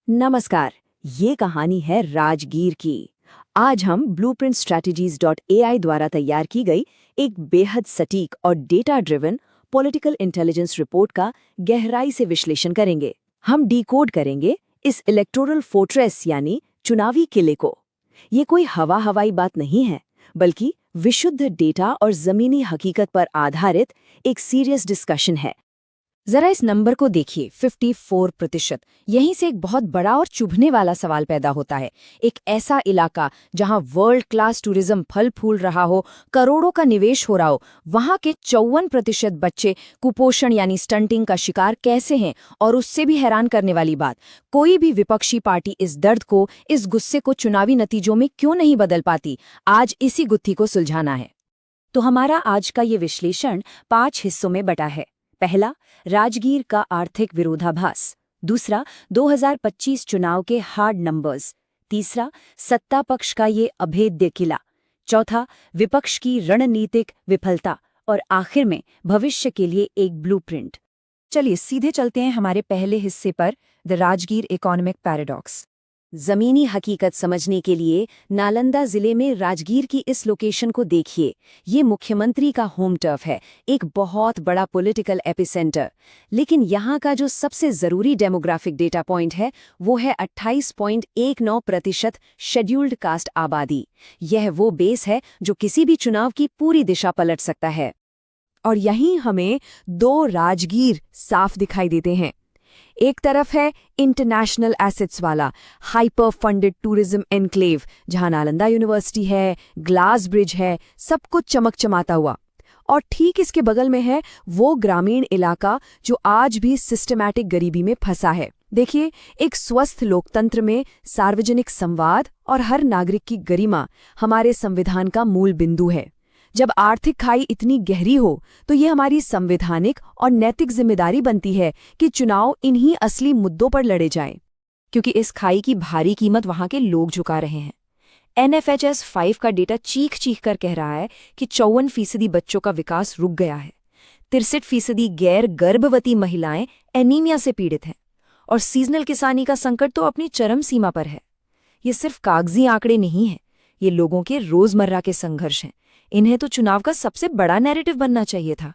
नमस्कार। ये कहानी है राजगीर की। आज हम blueprintstrategies.ai द्वारा तैयार की गई एक बेहद सटीक और data driven political intelligence report का गहराई से विश्लेषण करेंगे। हम डिकोड करेंगे इस इलेक्टोरल फोर्ट्रेस यानी चुनावी किले को। ये कोई हवाई बात नहीं है, बल्कि विशुद्ध डेटा और जमीनी हकीकत पर आधारित एक सीरियस डिस्कशन है। जरा इस नंबर को देखिए, 54%। यहीं से एक बहुत बड़ा और चुभने वाला सवाल पैदा होता है। एक ऐसा इलाका जहां वर्ल्ड क्लास टूरिज्म फल फूल रहा हो, करोड़ों का निवेश हो रहा हो, वहां के 54% बच्चे कुपोषण यानी स्टंटिंग का शिकार कैसे हैं? और उससे भी हैरान करने वाली बात, कोई भी विपक्षी पार्टी इस दर्द को, इस गुस्से को चुनावी नतीजों में क्यों नहीं बदल पाती? आज इसी गुत्थी को सुलझाना है। तो हमारा आज का ये विश्लेषण 5 हिस्सों में बटा है। पहला, राजगीर का आर्थिक विरोधाभास। दूसरा, 2025 चुनाव के हार्ड नंबर्स। तीसरा, सत्ता पक्ष का ये अभेद्य किला। चौथा, विपक्ष की रणनीतिक विफलता। और आखिर में भविष्य के लिए एक ब्लूप्रिंट। चलिए सीधे चलते हैं हमारे पहले हिस्से पर, द राजगीर इकोनॉमिक पैराडॉक्स। जमीनी हकीकत समझने के लिए नालंदा जिले में राजगीर की इस लोकेशन को देखिए। ये मुख्यमंत्री का होम टर्फ है, एक बहुत बड़ा पॉलिटिकल एपिसेंटर। लेकिन यहाँ का जो सबसे ज़रूरी डेमोग्राफिक डेटा पॉइंट है, वो है 28.19% शेड्यूल्ड कास्ट आबादी। यह वो बेस है जो किसी भी चुनाव की पूरी दिशा पलट सकता है। और यहीं हमें दो राजगीर साफ दिखाई देते हैं। एक तरफ है इंटरनेशनल एसेट्स वाला हाइपर फंडेड टूरिज्म एनक्लेव, जहां नालंदा यूनिवर्सिटी है, ग्लास ब्रिज है, सब कुछ चमक चमाता हुआ। और ठीक इसके बगल में है वो ग्रामीण इलाका जो आज भी सिस्टमैटिक गरीबी में फंसा है। देखिए, एक स्वस्थ लोकतंत्र में सार्वजनिक संवाद और हर नागरिक की गरिमा हमारे संविधान का मूल बिंदु है। जब आर्थिक खाई इतनी गहरी हो, तो ये हमारी संवैधानिक और नैतिक जिम्मेदारी बनती है कि चुनाव इन्हीं असली मुद्दों पर लड़े जाएं, क्योंकि इस खाई की भारी कीमत वहां के लोग चुका रहे हैं। NFHS 5 का डेटा चीख चीख कर कह रहा है कि 54% बच्चों का विकास रुक गया है, 63% गैर गर्भवती महिलाएं एनीमिया से पीड़ित हैं, और सीजनल किसानी का संकट तो अपनी चरम सीमा पर है। ये सिर्फ कागजी आंकड़े नहीं हैं, ये लोगों के रोजमर्रा के संघर्ष हैं। इन्हें तो चुनाव का सबसे बड़ा नैरेटिव बनना चाहिए था।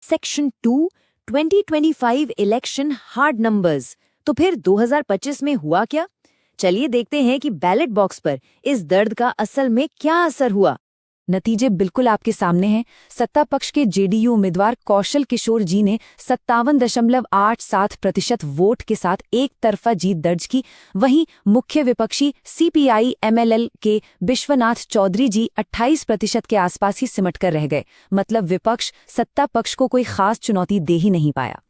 Section 2, 2025 election hard numbers. तो फिर 2025 में हुआ क्या? चलिए देखते हैं कि बैलेट बॉक्स पर इस दर्द का असल में क्या असर हुआ। नतीजे बिल्कुल आपके सामने हैं। सत्ता पक्ष के जेडीयू उम्मीदवार कौशल किशोर जी ने 57.87% वोट के साथ एक तरफा जीत दर्ज की। वहीं मुख्य विपक्षी CPI MLL के विश्वनाथ चौधरी जी 28% के आसपास ही सिमट कर रह गए। मतलब विपक्ष सत्ता पक्ष को कोई खास चुनौती दे ही नहीं पाया।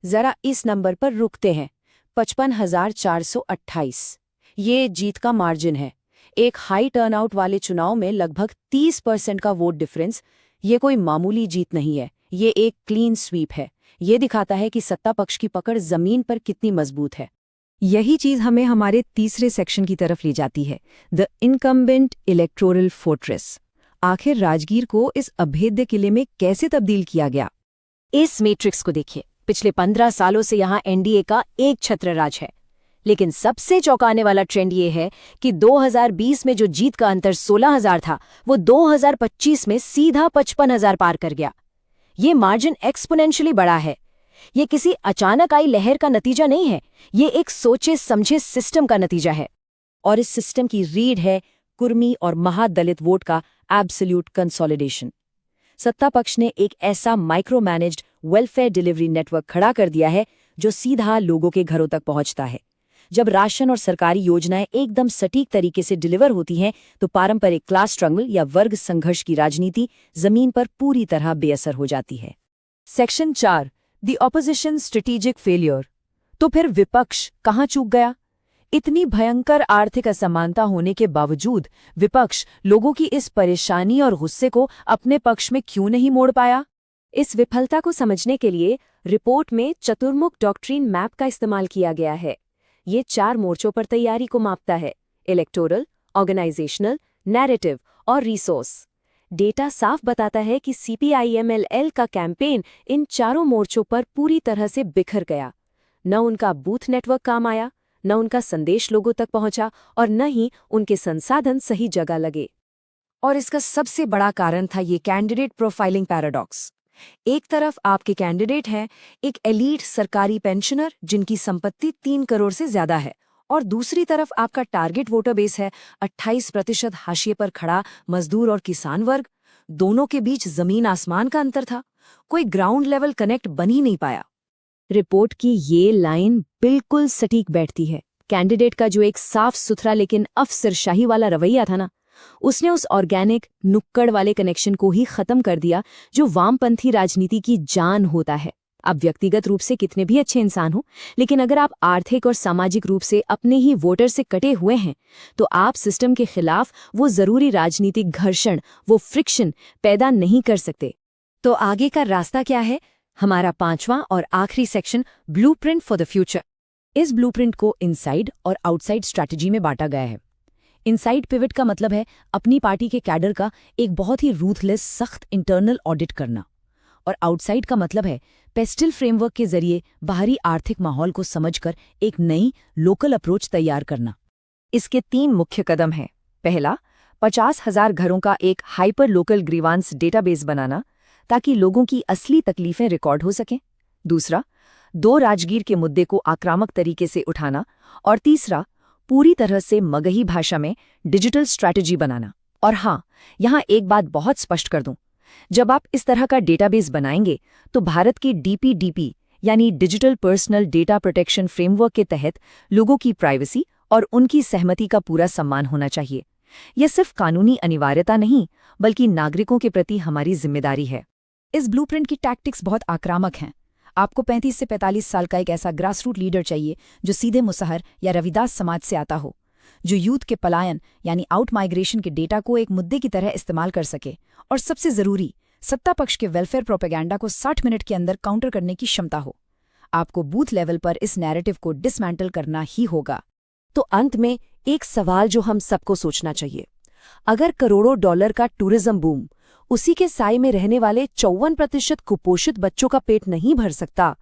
जरा इस नंबर पर रुकते हैं, 55,428। ये जीत का मार्जिन है। एक हाई टर्नआउट वाले चुनाव में लगभग 30% का वोट डिफरेंस, ये कोई मामूली जीत नहीं है, ये एक क्लीन स्वीप है। ये दिखाता है कि सत्ता पक्ष की पकड़ जमीन पर कितनी मजबूत है। यही चीज हमें हमारे तीसरे सेक्शन की तरफ ले जाती है, द इनकम्बेंट इलेक्टोरल फोर्ट्रेस। आखिर राजगीर को इस अभेद्य किले में कैसे तब्दील किया गया? इस मैट्रिक्स को देखिए। पिछले 15 सालों से यहाँ NDA का एक छत्र राज है। लेकिन सबसे चौंकाने वाला ट्रेंड ये है कि 2020 में जो जीत का अंतर 16,000 था, वो 2025 में सीधा 55,000 पार कर गया। ये मार्जिन एक्सपोनेंशियली बड़ा है। ये किसी अचानक आई लहर का नतीजा नहीं है, ये एक सोचे समझे सिस्टम का नतीजा है। और इस सिस्टम की रीढ़ है कुर्मी और महादलित वोट का एब्सोल्यूट कंसोलिडेशन। सत्ता पक्ष ने एक ऐसा micro managed welfare delivery network खड़ा कर दिया है जो सीधा लोगों के घरों तक पहुंचता है। जब राशन और सरकारी योजनाएं एकदम सटीक तरीके से डिलीवर होती हैं, तो पारंपरिक क्लास स्ट्रगल या वर्ग संघर्ष की राजनीति जमीन पर पूरी तरह बेअसर हो जाती है। Section 4, the opposition strategic failure. तो फिर विपक्ष कहाँ चूक गया? इतनी भयंकर आर्थिक असमानता होने के बावजूद विपक्ष लोगों की इस परेशानी और गुस्से को अपने पक्ष में क्यों नहीं मोड़ पाया? इस विफलता को समझने के लिए रिपोर्ट में चतुर्मुख डॉक्ट्रिन मैप का इस्तेमाल किया गया है। ये 4 मोर्चों पर तैयारी को मापता है: इलेक्टोरल, ऑर्गेनाइजेशनल, नैरेटिव और रिसोर्स। डेटा साफ बताता है कि CPI-MLL का कैंपेन इन चारों मोर्चों पर पूरी तरह से बिखर गया। न उनका बूथ नेटवर्क काम आया, न उनका संदेश लोगों तक पहुंचा और न ही उनके संसाधन सही जगह लगे। और इसका सबसे बड़ा कारण था ये कैंडिडेट प्रोफाइलिंग पैराडॉक्स। एक तरफ आपके कैंडिडेट हैं एक एलीट सरकारी पेंशनर जिनकी संपत्ति 3 करोड़ से ज्यादा है, और दूसरी तरफ आपका टारगेट वोटर बेस है 28% हाशिए पर खड़ा मजदूर और किसान वर्ग। दोनों के बीच जमीन आसमान का अंतर था। कोई ग्राउंड लेवल कनेक्ट बन ही नहीं पाया। रिपोर्ट की ये लाइन बिल्कुल सटीक बैठती है। कैंडिडेट का जो एक साफ सुथरा लेकिन अफसरशाही वाला रवैया था ना, उसने उस ऑर्गेनिक नुक्कड़ वाले कनेक्शन को ही खत्म कर दिया जो वामपंथी राजनीति की जान होता है। आप व्यक्तिगत रूप से कितने भी अच्छे इंसान हो, लेकिन अगर आप आर्थिक और सामाजिक रूप से अपने ही वोटर से कटे हुए हैं, तो आप सिस्टम के खिलाफ वो जरूरी राजनीतिक घर्षण, वो फ्रिक्शन पैदा नहीं कर सकते। तो आगे का रास्ता क्या है? हमारा 5वां और आखिरी section, blueprint for the future. इस ब्लूप्रिंट को इनसाइड और आउटसाइड स्ट्रैटेजी में बांटा गया है। इनसाइड पिवट का मतलब है अपनी पार्टी के कैडर का एक बहुत ही रूथलेस सख्त इंटरनल ऑडिट करना, और आउटसाइड का मतलब है पेस्टल फ्रेमवर्क के जरिए बाहरी आर्थिक माहौल को समझकर एक नई लोकल अप्रोच तैयार करना। इसके 3 मुख्य कदम हैं। पहला, 50,000 घरों का एक हाइपर लोकल ग्रीवांस डेटाबेस बनाना ताकि लोगों की असली तकलीफें रिकॉर्ड हो सकें। दूसरा, 2 राजगीर के मुद्दे को आक्रामक तरीके से उठाना। और तीसरा, पूरी तरह से मगही भाषा में डिजिटल स्ट्रैटेजी बनाना। और हाँ, यहाँ एक बात बहुत स्पष्ट कर दूं, जब आप इस तरह का डेटाबेस बनाएंगे तो भारत की DPDP यानी digital personal data protection framework के तहत लोगों की प्राइवेसी और उनकी सहमति का पूरा सम्मान होना चाहिए। यह सिर्फ कानूनी अनिवार्यता नहीं, बल्कि नागरिकों के प्रति हमारी जिम्मेदारी है। इस ब्लूप्रिंट की टैक्टिक्स बहुत आक्रामक हैं। आपको 35 से 45 साल का एक ऐसा ग्रासरूट लीडर चाहिए जो सीधे मुसहर या रविदास समाज से आता हो, जो यूथ के पलायन यानी आउट माइग्रेशन के डेटा को एक मुद्दे की तरह इस्तेमाल कर सके, और सबसे जरूरी, सत्ता पक्ष के वेलफेयर प्रोपेगेंडा को 60 मिनट के अंदर काउंटर करने की क्षमता हो। आपको बूथ लेवल पर इस नैरेटिव को डिसमेंटल करना ही होगा। तो अंत में एक सवाल जो हम सबको सोचना चाहिए, अगर करोड़ों डॉलर का टूरिज्म बूम उसी के साए में रहने वाले 54% कुपोषित बच्चों का पेट नहीं भर सकता,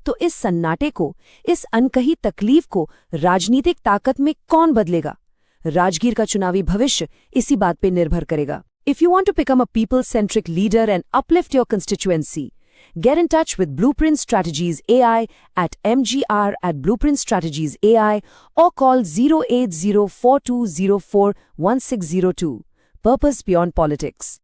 तो इस सन्नाटे को, इस अनकही तकलीफ को राजनीतिक ताकत में कौन बदलेगा? राजगीर का चुनावी भविष्य इसी बात पे निर्भर करेगा। If you want to become a people-centric leader and uplift your constituency, get in touch with Blueprint Strategies AI at mgr@blueprintstrategies.ai or call 08042041602. Purpose Beyond Politics.